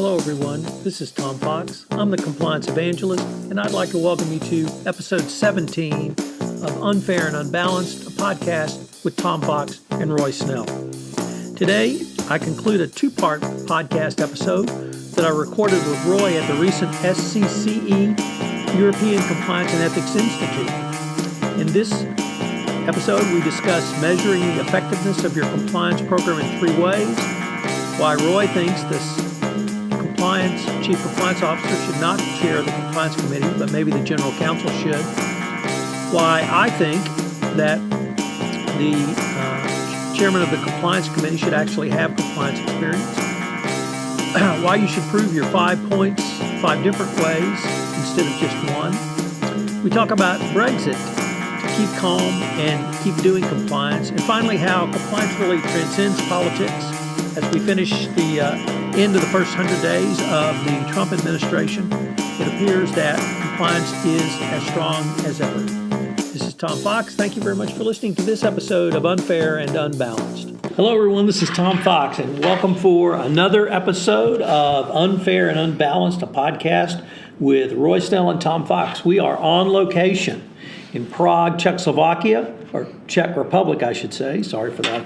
Hello everyone, this is Tom Fox. I'm the Compliance Evangelist, and I'd like to welcome you to episode 17 of Unfair and Unbalanced, a podcast with Tom Fox and Roy Snell. Today, I conclude a two-part podcast episode that I recorded with Roy at the recent SCCE European Compliance and Ethics Institute. In this episode, we discuss measuring the effectiveness of your compliance program in three ways, why Roy thinks this Chief Compliance Officer should not chair the Compliance Committee, but maybe the General Counsel should. Why I think that the Chairman of the Compliance Committee should actually have compliance experience. Why you should prove your 5 points 5 different ways instead of just one. We talk about Brexit, to keep calm and keep doing compliance. And finally, how compliance really transcends politics as we finish the end of the first 100 days of the Trump administration. It appears that compliance is as strong as ever. This is Tom Fox. Thank you very much for listening to this episode of Unfair and Unbalanced. Hello, everyone. This is Tom Fox, and welcome for another episode of Unfair and Unbalanced, a podcast with Roy Snell and Tom Fox. We are on location in Prague, Czechoslovakia, or Czech Republic, I should say. Sorry for that,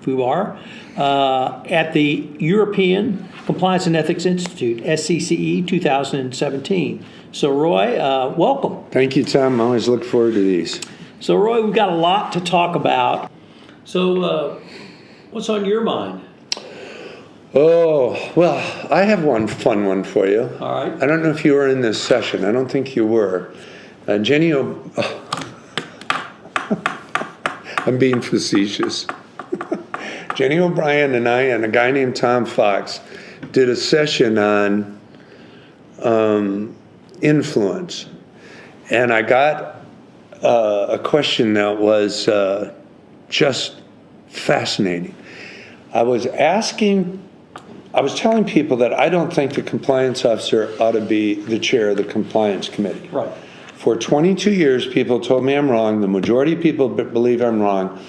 foobar. At the European Compliance and Ethics Institute, SCCE 2017. So, Roy, welcome. Thank you, Tom. I always look forward to these. So, Roy, we've got a lot to talk about. So, what's on your mind? Oh, well, I have one fun one for you. All right. I don't know if you were in this session. I don't think you were. Jenny I'm being facetious. Jenny O'Brien and I and a guy named Tom Fox did a session on influence. And I got a question that was just fascinating. I was telling people that I don't think the compliance officer ought to be the chair of the compliance committee. Right. For 22 years, people told me I'm wrong. The majority of people believe I'm wrong.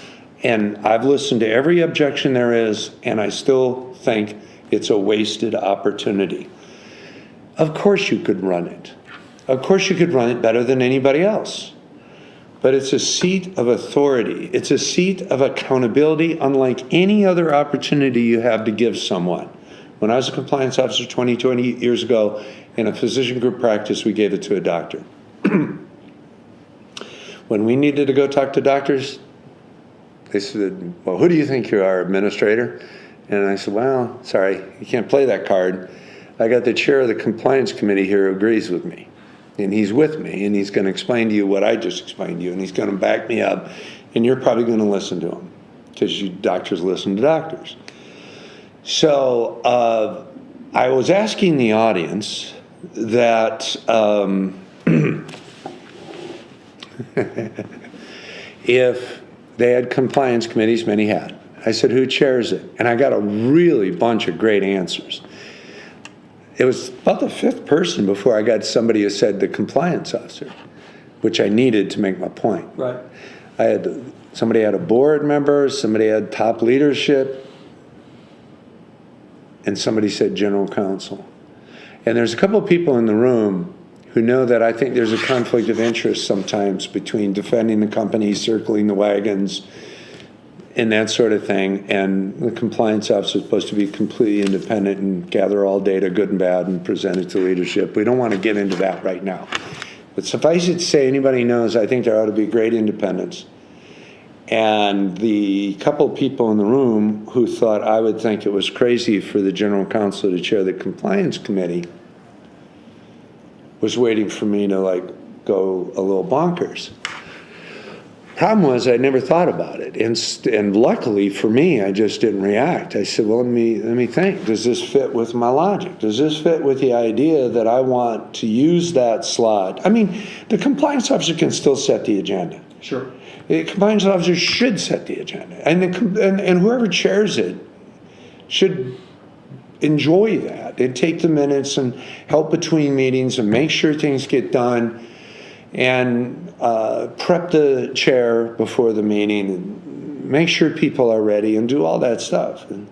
And I've listened to every objection there is, and I still think it's a wasted opportunity. Of course you could run it. Of course you could run it better than anybody else. But it's a seat of authority. It's a seat of accountability unlike any other opportunity you have to give someone. When I was a compliance officer 20 years ago in a physician group practice, we gave it to a doctor. When we needed to go talk to doctors, they said, well, who do you think you are, administrator? And I said, well, sorry, you can't play that card. I got the chair of the compliance committee here who agrees with me. And he's with me, and he's going to explain to you what I just explained to you, and he's going to back me up, and you're probably going to listen to him, because you doctors listen to doctors. So I was asking the audience that if they had compliance committees, many had. I said, who chairs it? And I got a really bunch of great answers. It was about the fifth person before I got somebody who said the compliance officer, which I needed to make my point. Right. Somebody had a board member, somebody had top leadership, and somebody said general counsel. And there's a couple of people in the room who know that I think there's a conflict of interest sometimes between defending the company, circling the wagons, and that sort of thing. And the compliance officer is supposed to be completely independent and gather all data, good and bad, and present it to leadership. We don't want to get into that right now. But suffice it to say, anybody knows, I think there ought to be great independence. And the couple of people in the room who thought I would think it was crazy for the general counsel to chair the compliance committee was waiting for me to go a little bonkers. Problem was I never thought about it, and luckily for me, I just didn't react. I said, well, let me think. Does this fit with my logic? Does this fit with the idea that I want to use that slot? I mean, the compliance officer can still set the agenda. Sure. The compliance officer should set the agenda, and whoever chairs it should enjoy that and take the minutes and help between meetings and make sure things get done and prep the chair before the meeting and make sure people are ready and do all that stuff. And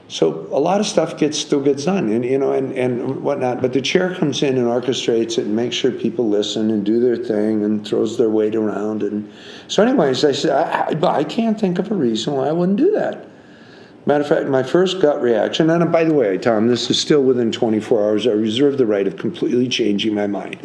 So a lot of stuff still gets done, and whatnot. But the chair comes in and orchestrates it and makes sure people listen and do their thing and throws their weight around. And so, anyways, I said I can't think of a reason why I wouldn't do that. Matter of fact, my first gut reaction, and by the way, Tom, this is still within 24 hours. I reserve the right of completely changing my mind.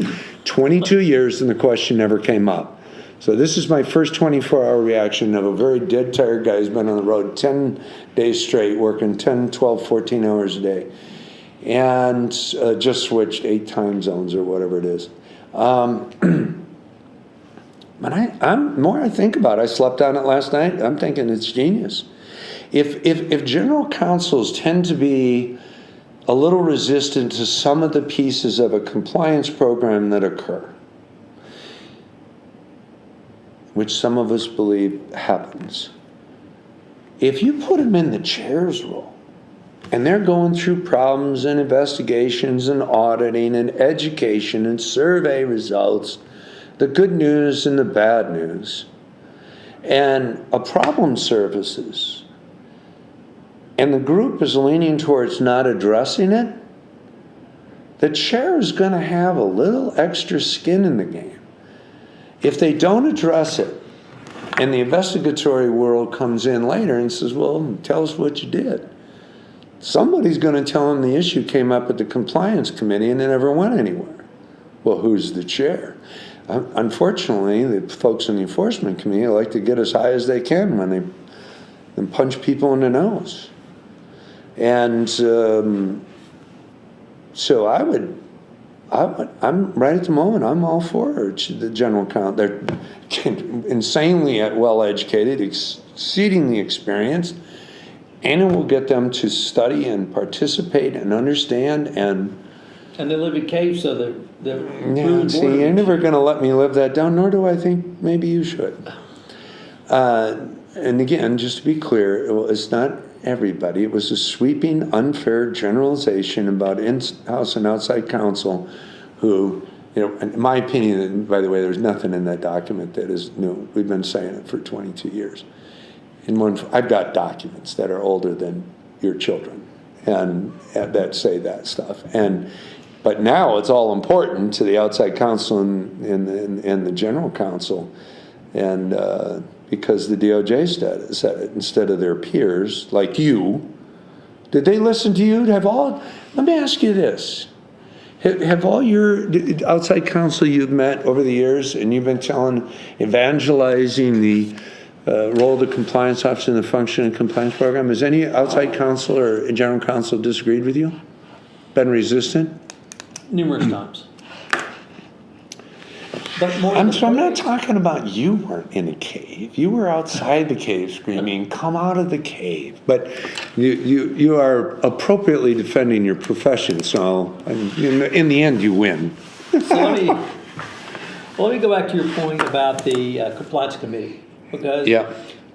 22 years and the question never came up. So this is my first 24-hour reaction of a very dead, tired guy who's been on the road 10 days straight, working 10, 12, 14 hours a day, and just switched 8 time zones or whatever it is. But more I think about it, I slept on it last night, I'm thinking it's genius. If general counsels tend to be a little resistant to some of the pieces of a compliance program that occur, which some of us believe happens, if you put them in the chair's role, and they're going through problems and investigations and auditing and education and survey results, the good news and the bad news, and a problem surfaces, and the group is leaning towards not addressing it, the chair is going to have a little extra skin in the game. If they don't address it, and the investigatory world comes in later and says, well, tell us what you did, somebody's going to tell them the issue came up at the compliance committee and it never went anywhere. Well, who's the chair? Unfortunately, the folks in the enforcement committee like to get as high as they can when they punch people in the nose. And so I'm right at the moment, I'm all for the general counsel. They're insanely well-educated, exceedingly experienced, and it will get them to study and participate and understand. And they live in caves, so they're yeah, see, you're never going to let me live that down, nor do I think maybe you should. And again, just to be clear, it's not everybody. It was a sweeping, unfair generalization about in-house and outside counsel who, in my opinion, and by the way, there's nothing in that document that is new. We've been saying it for 22 years. I've got documents that are older than your children and that say that stuff. But now it's all important to the outside counsel and the general counsel, and because the DOJ said it instead of their peers like you. Did they listen to you? Let me ask you this. Have all your outside counsel you've met over the years, and you've been evangelizing the role of the compliance officer in the function and compliance program, has any outside counsel or general counsel disagreed with you? Been resistant? Numerous times. I'm not talking about you weren't in a cave. You were outside the cave screaming, come out of the cave. But you are appropriately defending your profession, so in the end you win. So let me go back to your point about the compliance committee, because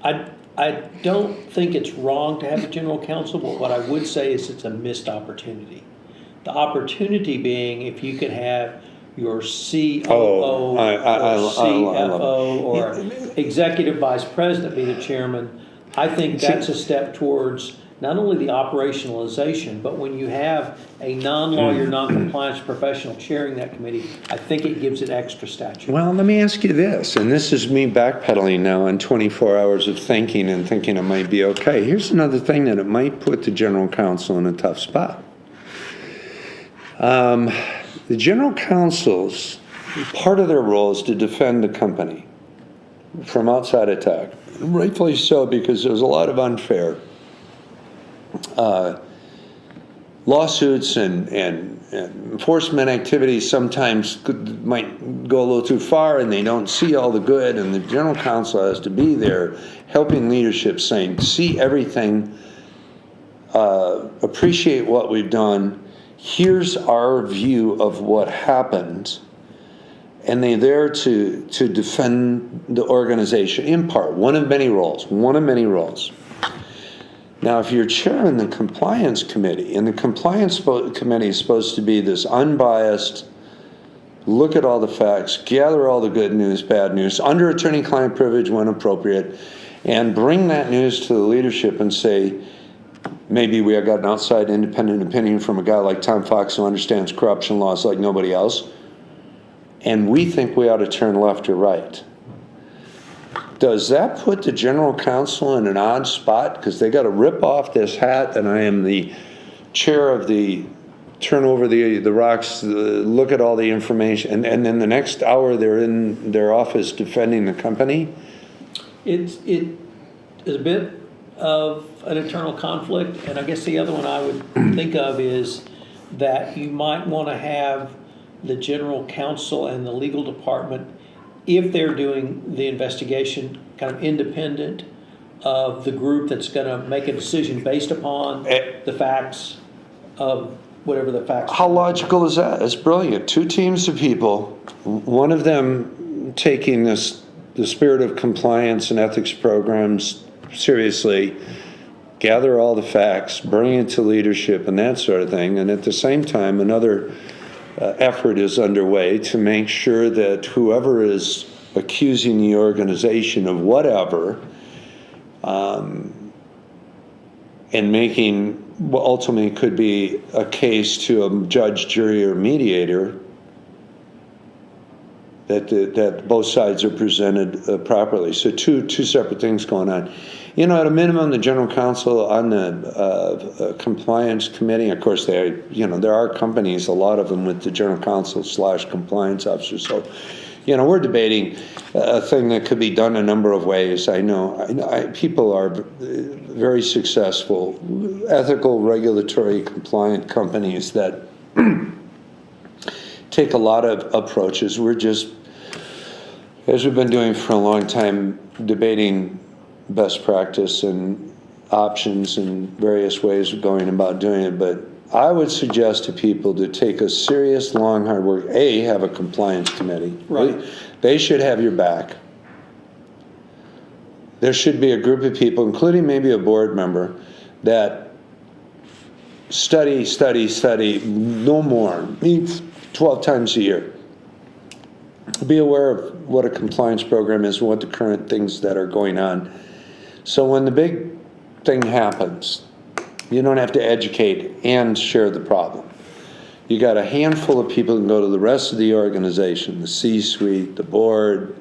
I don't think it's wrong to have a general counsel, but what I would say is it's a missed opportunity. The opportunity being if you could have your COO or CFO or executive vice president be the chairman, I think that's a step towards not only the operationalization, but when you have a non-lawyer, non-compliance professional chairing that committee, I think it gives it extra stature. Well, let me ask you this, and this is me backpedaling now on 24 hours of thinking and thinking it might be okay. Here's another thing that it might put the general counsel in a tough spot. The general counsel's part of their role is to defend the company from outside attack. Rightfully so, because there's a lot of unfair lawsuits and enforcement activities sometimes might go a little too far and they don't see all the good, and the general counsel has to be there helping leadership, saying, see everything, appreciate what we've done, here's our view of what happened, and they're there to defend the organization in part, one of many roles. Now, if you're chairing the compliance committee, and the compliance committee is supposed to be this unbiased, look at all the facts, gather all the good news, bad news, under attorney-client privilege when appropriate, and bring that news to the leadership and say, maybe we got an outside independent opinion from a guy like Tom Fox who understands corruption laws like nobody else, and we think we ought to turn left or right. Does that put the general counsel in an odd spot? Because they got to rip off this hat, and I am the chair of the turn over the rocks, look at all the information, and then the next hour they're in their office defending the company? It is a bit of an internal conflict, and I guess the other one I would think of is that you might want to have the general counsel and the legal department, if they're doing the investigation, kind of independent of the group that's going to make a decision based upon the facts of whatever the facts. How logical is that? It's brilliant. Two teams of people, one of them taking the spirit of compliance and ethics programs seriously, gather all the facts, bring it to leadership and that sort of thing, and at the same time another effort is underway to make sure that whoever is accusing the organization of whatever, and making what ultimately could be a case to a judge, jury, or mediator, that both sides are presented properly. So two separate things going on. You know, at a minimum, the general counsel on the compliance committee, of course, there are companies, a lot of them with the general counsel / compliance officer. So, we're debating a thing that could be done a number of ways. I know people are very successful, ethical, regulatory, compliant companies that take a lot of approaches. We're just, as we've been doing for a long time, debating best practice and options and various ways of going about doing it. But I would suggest to people to take a serious, long, hard work. Have a compliance committee. Right. They should have your back. There should be a group of people, including maybe a board member, that study, no more, meet 12 times a year. Be aware of what a compliance program is and what the current things that are going on. So when the big thing happens, you don't have to educate and share the problem. You got a handful of people who can go to the rest of the organization, the C-suite, the board,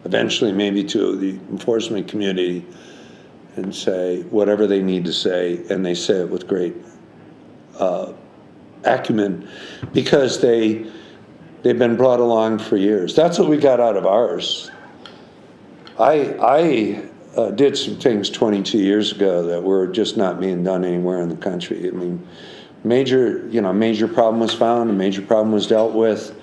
eventually maybe to the enforcement community, and say whatever they need to say, and they say it with great acumen, because they've been brought along for years. That's what we got out of ours. I did some things 22 years ago that were just not being done anywhere in the country. I mean, major problem was found, a major problem was dealt with.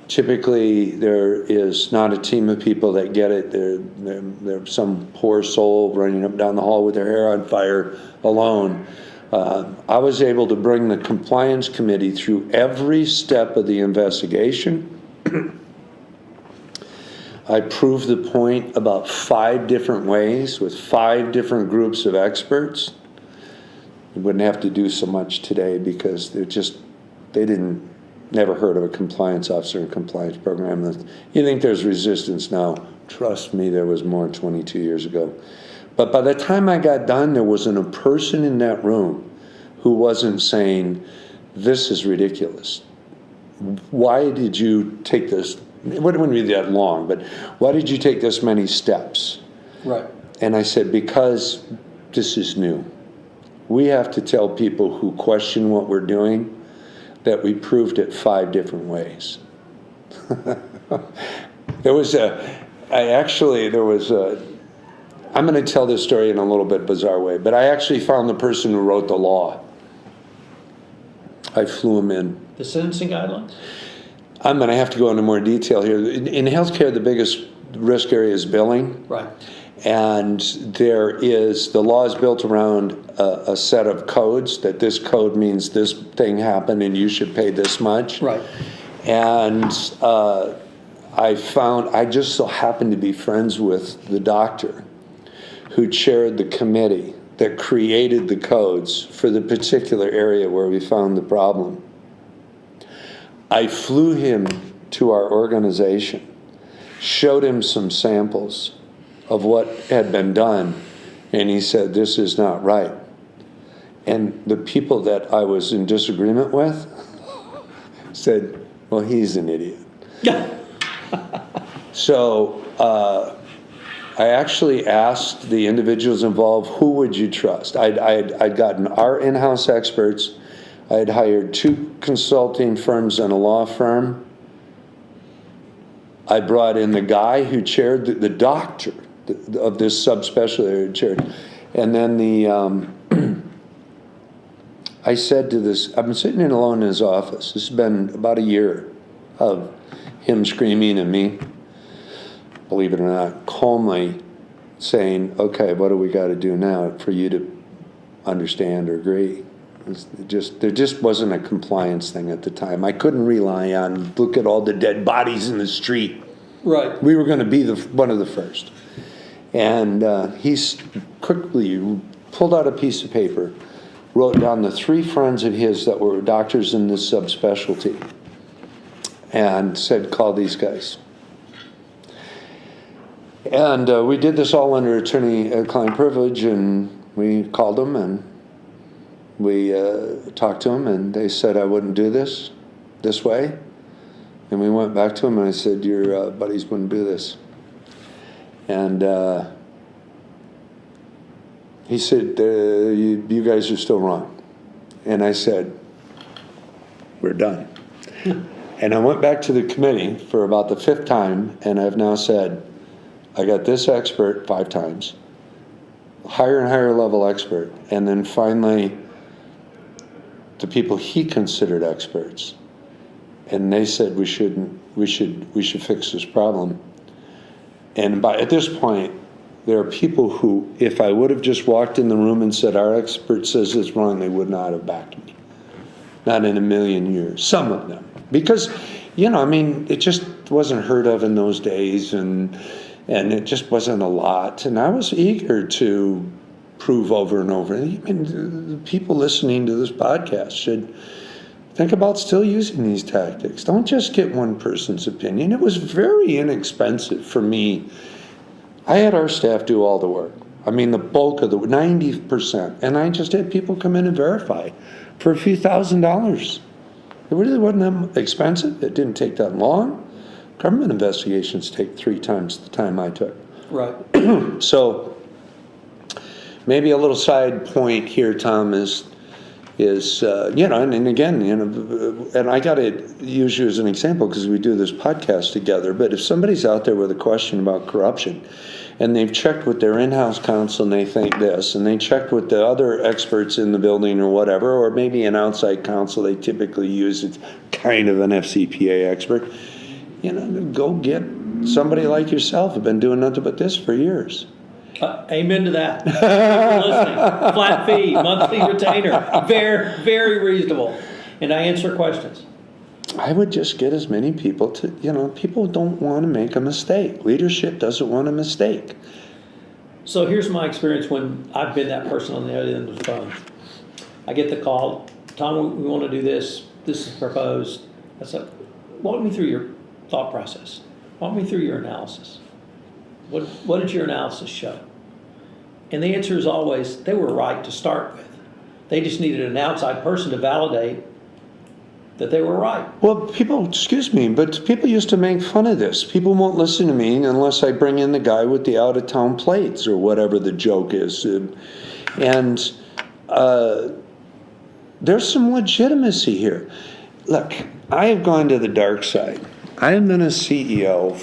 Typically, there is not a team of people that get it. There's some poor soul running up down the hall with their hair on fire alone. I was able to bring the compliance committee through every step of the investigation. I proved the point about 5 different ways with 5 different groups of experts. You wouldn't have to do so much today because they never heard of a compliance officer and compliance program. You think there's resistance now. Trust me, there was more 22 years ago. But by the time I got done, there wasn't a person in that room who wasn't saying, this is ridiculous. Why did you take this? It wouldn't be that long, but why did you take this many steps? Right. And I said, because this is new. We have to tell people who question what we're doing that we proved it 5 different ways. I'm going to tell this story in a little bit bizarre way, but I actually found the person who wrote the law. I flew him in. The sentencing guidelines? I'm going to have to go into more detail here. In healthcare, the biggest risk area is billing. Right. And the law is built around a set of codes, that this code means this thing happened and you should pay this much. Right. And I just so happened to be friends with the doctor who chaired the committee that created the codes for the particular area where we found the problem. I flew him to our organization, showed him some samples of what had been done, and he said, this is not right. And the people that I was in disagreement with said, well, he's an idiot. So I actually asked the individuals involved, who would you trust? I'd gotten our in-house experts. I had hired 2 consulting firms and a law firm. I brought in the guy who chaired, the doctor of this subspecialty chaired. And then I said to this, I've been sitting in alone in his office. This has been about a year of him screaming at me, believe it or not, calmly saying, okay, what do we got to do now for you to understand or agree? There just wasn't a compliance thing at the time. I couldn't rely on, look at all the dead bodies in the street. Right. We were going to be one of the first. And he quickly pulled out a piece of paper, wrote down the 3 friends of his that were doctors in this subspecialty, and said, call these guys. And we did this all under attorney-client privilege, and we called them, and we talked to them, and they said I wouldn't do this way. And we went back to them, and I said, your buddies wouldn't do this. And he said, you guys are still wrong. And I said, we're done. And I went back to the committee for about the 5th time, and I've now said, I got this expert 5 times, higher and higher level expert, and then finally the people he considered experts. And they said we should fix this problem. And at this point, there are people who, if I would have just walked in the room and said, our expert says it's wrong, they would not have backed me. Not in a million years. Some of them. Because, it just wasn't heard of in those days, and it just wasn't a lot. And I was eager to prove over and over. The people listening to this podcast should think about still using these tactics. Don't just get one person's opinion. It was very inexpensive for me. I had our staff do all the work. The bulk of 90%. And I just had people come in and verify for a few $1,000s. It really wasn't that expensive. It didn't take that long. Government investigations take 3 times the time I took. Right. So maybe a little side point here, Tom, is and again, and I got to use you as an example because we do this podcast together, but if somebody's out there with a question about corruption and they've checked with their in-house counsel and they think this, and they checked with the other experts in the building or whatever, or maybe an outside counsel they typically use, it's kind of an FCPA expert, go get somebody like yourself who've been doing nothing but this for years. Amen to that. Listening. Flat fee, monthly retainer. Very, very reasonable. And I answer questions. I would just get as many people to, people don't want to make a mistake. Leadership doesn't want a mistake. So here's my experience when I've been that person on the other end of the phone. I get the call, Tom, we want to do this. This is proposed. I said, walk me through your thought process. Walk me through your analysis. What did your analysis show? And the answer is always, they were right to start with. They just needed an outside person to validate that they were right. Well, excuse me, but people used to make fun of this. People won't listen to me unless I bring in the guy with the out-of-town plates or whatever the joke is. And there's some legitimacy here. Look, I have gone to the dark side. I have been a CEO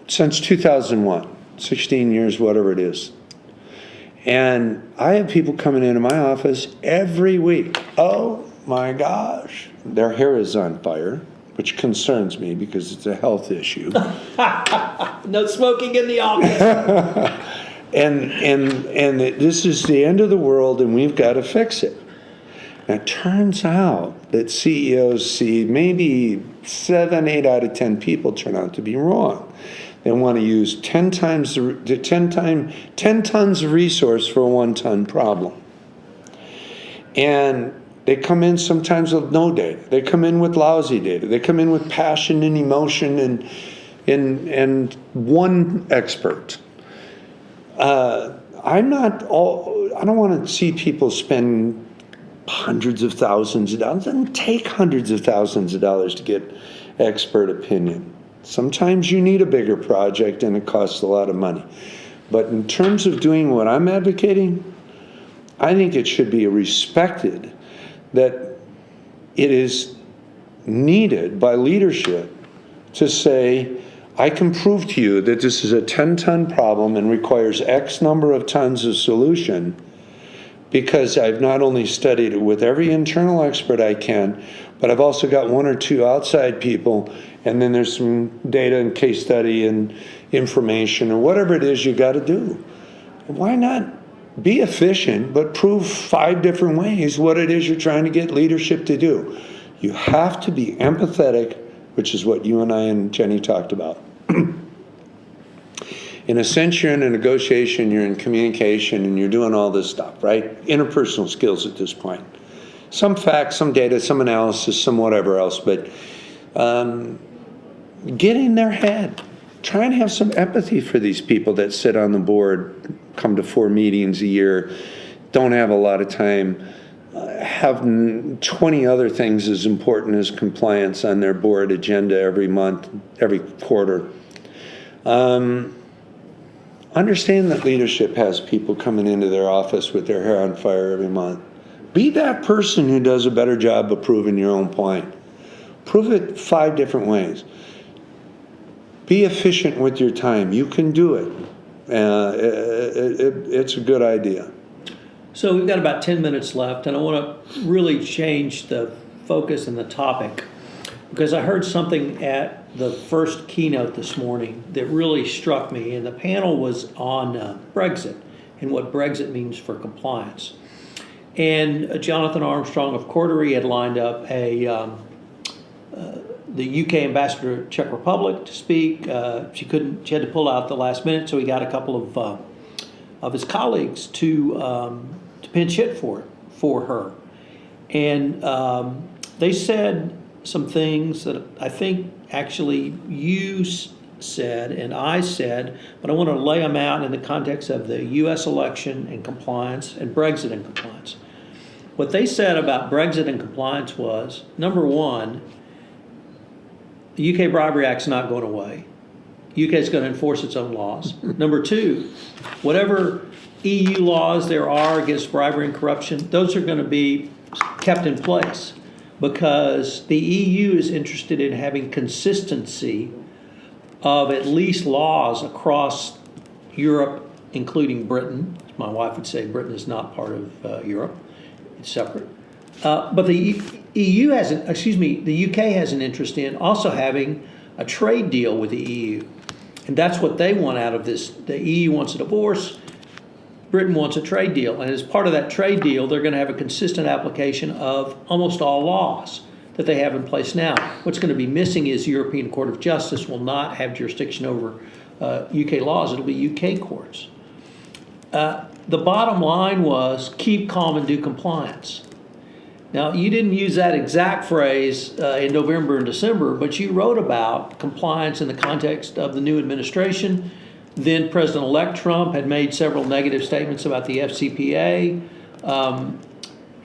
since 2001, 16 years, whatever it is. And I have people coming into my office every week. Oh my gosh, their hair is on fire, which concerns me because it's a health issue. No smoking in the office. and this is the end of the world, and we've got to fix it. And it turns out that CEOs see maybe 7, 8 out of 10 people turn out to be wrong. They want to use 10 tons of resource for a 1-ton problem. And they come in sometimes with no data. They come in with lousy data. They come in with passion and emotion and one expert. I don't want to see people spend hundreds of thousands of dollars. It doesn't take hundreds of thousands of dollars to get expert opinion. Sometimes you need a bigger project and it costs a lot of money. But in terms of doing what I'm advocating, I think it should be respected that it is needed by leadership to say, I can prove to you that this is a 10-ton problem and requires X number of tons of solution, because I've not only studied it with every internal expert I can, but I've also got one or two outside people, and then there's some data and case study and information or whatever it is you got to do. Why not be efficient, but prove 5 different ways what it is you're trying to get leadership to do? You have to be empathetic, which is what you and I and Jenny talked about. In a sense, you're in a negotiation, you're in communication, and you're doing all this stuff, right? Interpersonal skills at this point. Some facts, some data, some analysis, some whatever else, but get in their head. Try and have some empathy for these people that sit on the board, come to 4 meetings a year, don't have a lot of time, have 20 other things as important as compliance on their board agenda every month, every quarter. Understand that leadership has people coming into their office with their hair on fire every month. Be that person who does a better job of proving your own point. Prove it 5 different ways. Be efficient with your time. You can do it. It's a good idea. So we've got about 10 minutes left, and I want to really change the focus and the topic, because I heard something at the first keynote this morning that really struck me, and the panel was on Brexit and what Brexit means for compliance. And Jonathan Armstrong of Cordery had lined up the UK ambassador to Czech Republic to speak. She had to pull out at the last minute, so he got a couple of his colleagues to pinch hit for her. And they said some things that I think actually you said and I said, but I want to lay them out in the context of the U.S. election and compliance and Brexit and compliance. What they said about Brexit and compliance was, number one, the UK Bribery Act's not going away. UK is going to enforce its own laws. Number two, whatever EU laws there are against bribery and corruption, those are going to be kept in place, because the EU is interested in having consistency of at least laws across Europe, including Britain. My wife would say Britain is not part of Europe. It's separate. But the UK has an interest in also having a trade deal with the EU. And that's what they want out of this. The EU wants a divorce. Britain wants a trade deal. And as part of that trade deal, they're going to have a consistent application of almost all laws that they have in place now. What's going to be missing is the European Court of Justice will not have jurisdiction over UK laws. It'll be UK courts. The bottom line was keep calm and do compliance. Now, you didn't use that exact phrase in November and December, but you wrote about compliance in the context of the new administration. Then President-elect Trump had made several negative statements about the FCPA.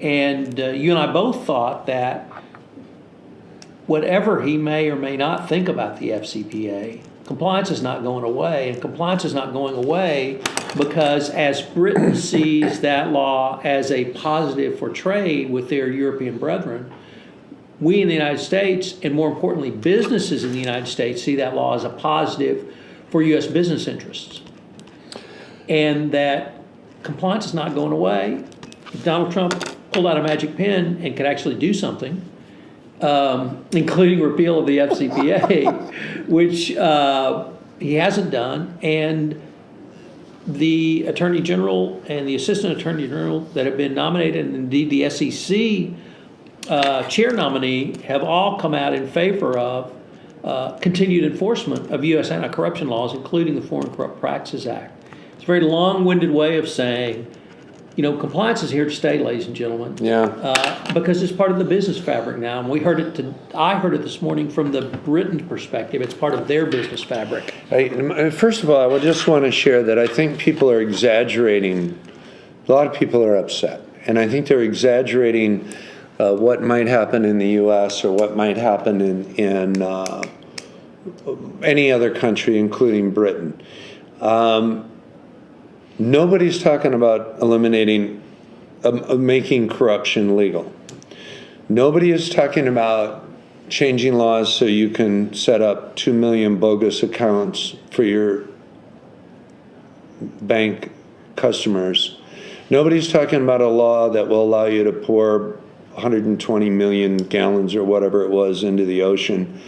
And you and I both thought that whatever he may or may not think about the FCPA, compliance is not going away. And compliance is not going away because as Britain sees that law as a positive for trade with their European brethren, we in the United States, and more importantly, businesses in the United States, see that law as a positive for U.S. business interests. And that compliance is not going away. If Donald Trump pulled out a magic pen and could actually do something, including repeal of the FCPA, which he hasn't done, and the Attorney General and the Assistant Attorney General that have been nominated, and indeed the SEC chair nominee, have all come out in favor of continued enforcement of U.S. anti-corruption laws, including the Foreign Corrupt Practices Act. It's a very long-winded way of saying compliance is here to stay, ladies and gentlemen. Yeah. Because it's part of the business fabric now, and I heard it this morning from the Britain perspective. It's part of their business fabric. First of all, I would just want to share that I think people are exaggerating. A lot of people are upset, and I think they're exaggerating what might happen in the U.S. or what might happen in any other country, including Britain. Nobody's talking about eliminating, making corruption legal. Nobody is talking about changing laws so you can set up 2 million bogus accounts for your bank customers. Nobody's talking about a law that will allow you to pour 120 million gallons or whatever it was into the ocean.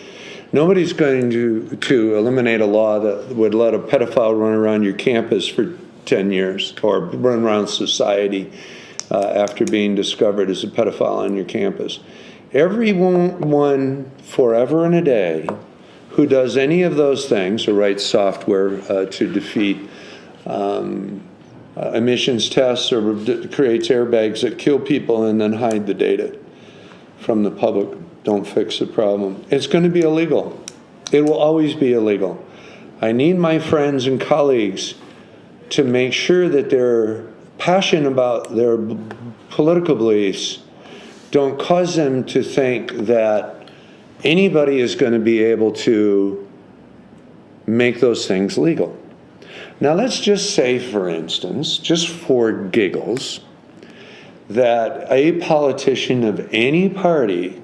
Nobody's going to eliminate a law that would let a pedophile run around your campus for 10 years or run around society after being discovered as a pedophile on your campus. Everyone forever and a day who does any of those things or writes software to defeat emissions tests or creates airbags that kill people and then hide the data from the public, don't fix the problem. It's going to be illegal. It will always be illegal. I need my friends and colleagues to make sure that their passion about their political beliefs don't cause them to think that anybody is going to be able to make those things legal. Now, let's just say, for instance, just for giggles, that a politician of any party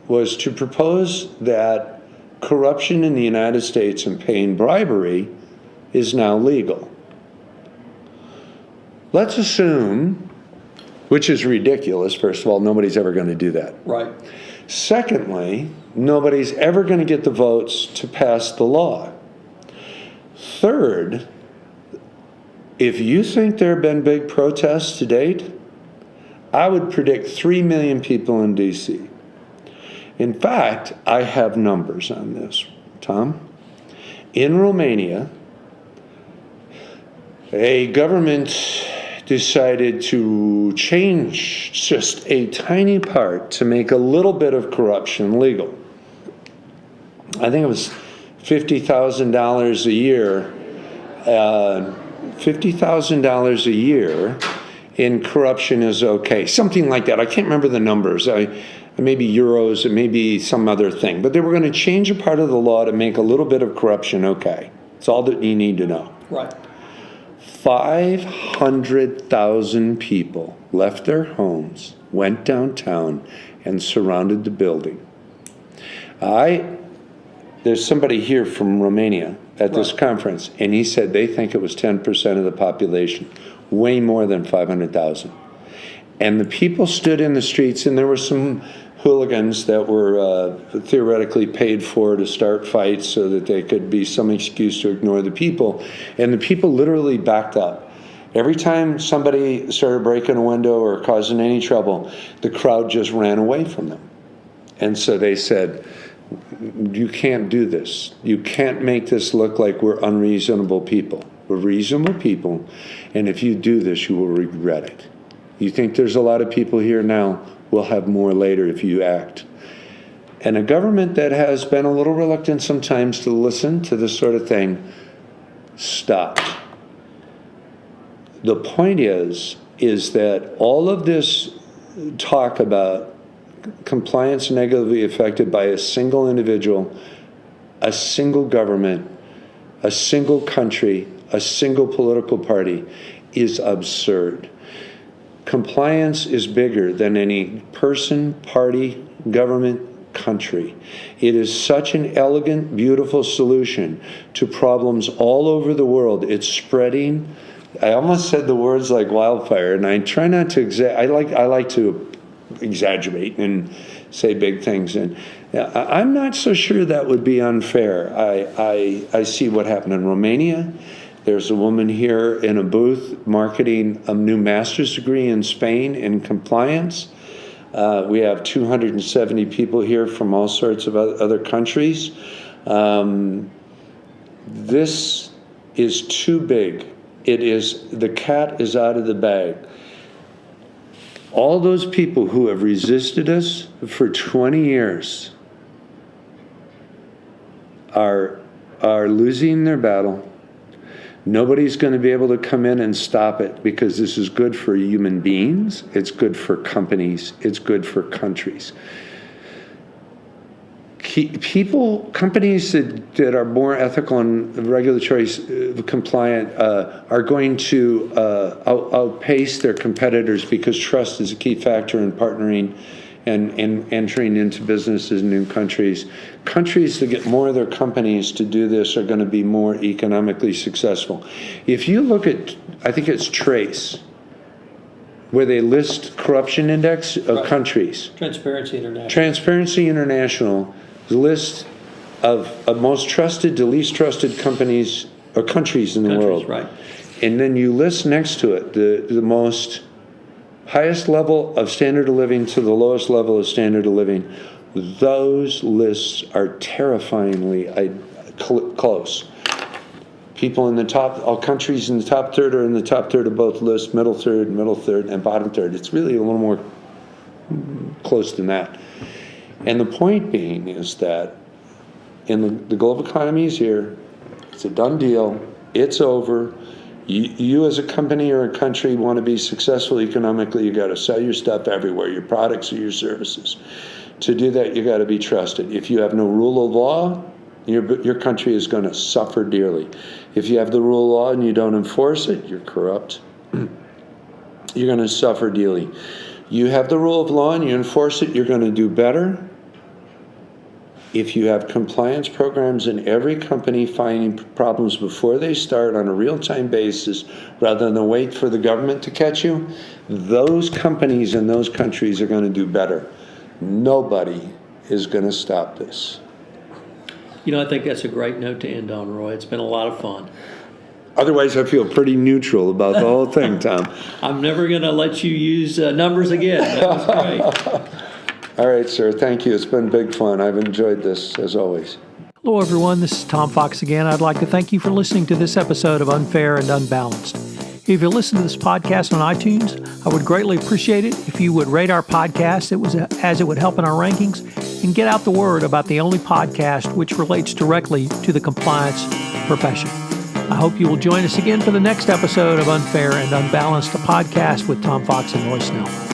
was to propose that corruption in the United States and paying bribery is now legal. Let's assume, which is ridiculous, first of all, nobody's ever going to do that. Right. Secondly, nobody's ever going to get the votes to pass the law. Third, if you think there have been big protests to date, I would predict 3 million people in D.C. In fact, I have numbers on this, Tom. In Romania, a government decided to change just a tiny part to make a little bit of corruption legal. I think it was $50,000 a year. $50,000 a year in corruption is okay. Something like that. I can't remember the numbers. Maybe euros, it may be some other thing. But they were going to change a part of the law to make a little bit of corruption okay. It's all that you need to know. Right. 500,000 people left their homes, went downtown, and surrounded the building. There's somebody here from Romania at this conference, and he said they think it was 10% of the population, way more than 500,000. And the people stood in the streets, and there were some hooligans that were theoretically paid for to start fights so that they could be some excuse to ignore the people. And the people literally backed up. Every time somebody started breaking a window or causing any trouble, the crowd just ran away from them. And so they said, you can't do this. You can't make this look like we're unreasonable people. We're reasonable people, and if you do this, you will regret it. You think there's a lot of people here now, we'll have more later if you act. And a government that has been a little reluctant sometimes to listen to this sort of thing stopped. The point is that all of this talk about compliance negatively affected by a single individual, a single government, a single country, a single political party is absurd. Compliance is bigger than any person, party, government, country. It is such an elegant, beautiful solution to problems all over the world. It's spreading. I almost said the words like wildfire, and I try not to I like to exaggerate and say big things, and I'm not so sure that would be unfair. I see what happened in Romania. There's a woman here in a booth marketing a new master's degree in Spain in compliance. We have 270 people here from all sorts of other countries. This is too big. The cat is out of the bag. All those people who have resisted us for 20 years are losing their battle. Nobody's going to be able to come in and stop it, because this is good for human beings, it's good for companies, it's good for countries. Companies that are more ethical and regulatory compliant are going to outpace their competitors, because trust is a key factor in partnering and entering into businesses in new countries. Countries that get more of their companies to do this are going to be more economically successful. If you look at, I think it's Trace, where they list corruption index of countries. Transparency International. Transparency International list of most trusted to least trusted companies or countries in the world. Right. And then you list next to it the most highest level of standard of living to the lowest level of standard of living. Those lists are terrifyingly close. People in the top, all countries in the top third are in the top third of both lists, middle third, and bottom third. It's really a little more close than that. And the point being is that in the global economy is here, it's a done deal, it's over. You as a company or a country want to be successful economically, you got to sell your stuff everywhere, your products or your services. To do that, you got to be trusted. If you have no rule of law, your country is going to suffer dearly. If you have the rule of law and you don't enforce it, you're corrupt. You're going to suffer dearly. You have the rule of law and you enforce it, you're going to do better. If you have compliance programs in every company finding problems before they start on a real-time basis, rather than wait for the government to catch you, those companies in those countries are going to do better. Nobody is going to stop this. I think that's a great note to end on, Roy. It's been a lot of fun. Otherwise, I feel pretty neutral about the whole thing, Tom. I'm never going to let you use numbers again. That was great. All right, sir. Thank you. It's been big fun. I've enjoyed this, as always. Hello, everyone. This is Tom Fox again. I'd like to thank you for listening to this episode of Unfair and Unbalanced. If you listen to this podcast on iTunes, I would greatly appreciate it if you would rate our podcast, as it would help in our rankings, and get out the word about the only podcast which relates directly to the compliance profession. I hope you will join us again for the next episode of Unfair and Unbalanced, a podcast with Tom Fox and Roy Snell.